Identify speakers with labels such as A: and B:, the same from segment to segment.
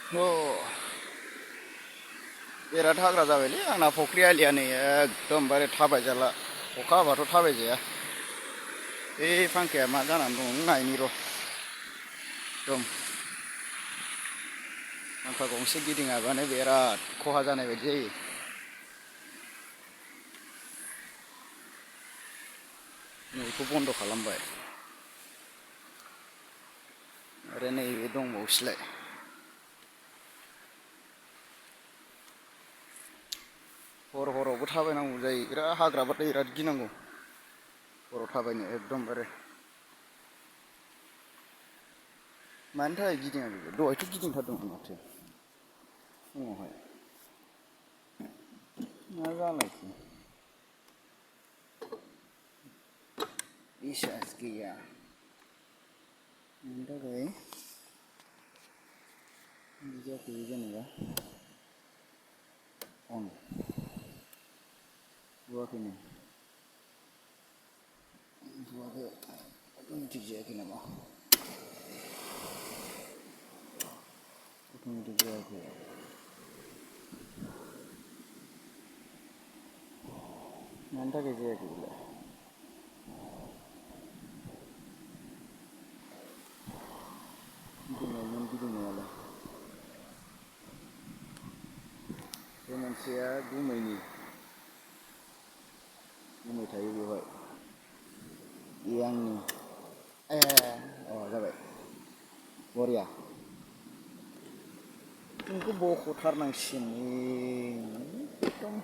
A: बिराद हाग्रा जाबायलै आंना फुख्रि आलिया नै एकदमबारे थाबायजाला अखा हाबाथ' थाबायजाया बे फांखाया मा जानानै दं नायनि र' एकदम फांखा गंसे गिदिङाबानो बिराद खहा जानाय बायदि जायो नैखौ बन्द' खालामबाय आरो नैबे दंबावोसैलाय हरावबो थाबायनांगौ जायो बिराद हाग्राबाथाय बिराद गिनांगौ हराव थाबायनो एकदमबारे मानि थाखाय गिदिङा बेबो दहायथ' गिदिंथारदोंमोन माथो फुङावहाय मा जालायखो रिसार्ज गैया मानि थाखाय बिदि जाखो जेनेबा अन बुवाखैनो बुवाखै अट'मेटिक जायाखै नामा अट'मेटिक जायाखै मानि थाखाय जायाखै बेलाय गिदिंनायमोन गिदिंनायालाय बे मोनसेया गुमैनि गुमै थायो बेवहाय ए आंनि ए जाबाय बरिया नोंखौ बख'थारनांसिगोन एकदम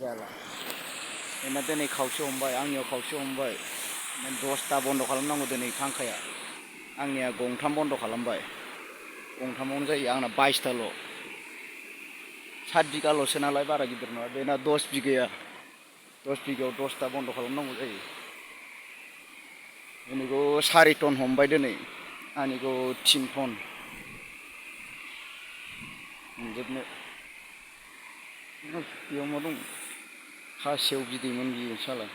A: जाला बेना दिनै खावसे हमबाय आंनियाव खावसे हमबाय 10टा बन्द' खालामनांगौ दिनै फांखाया आंनिया गंथाम बन्द' खालामबाय गंथामावनो जायो आंना 22टाल' 7 बिगाल'सो नालाय बारा गिदिर नङा बेना 10 बिगाया 10 बिगायाव 10टा बन्द' खालामनांगौ जायो दिनैखौ 4 टन हमबाय दिनै आंनिखौ 3 टन मोनजोबनो बेयाव मा दं खासेव बिदैमोन बियो साला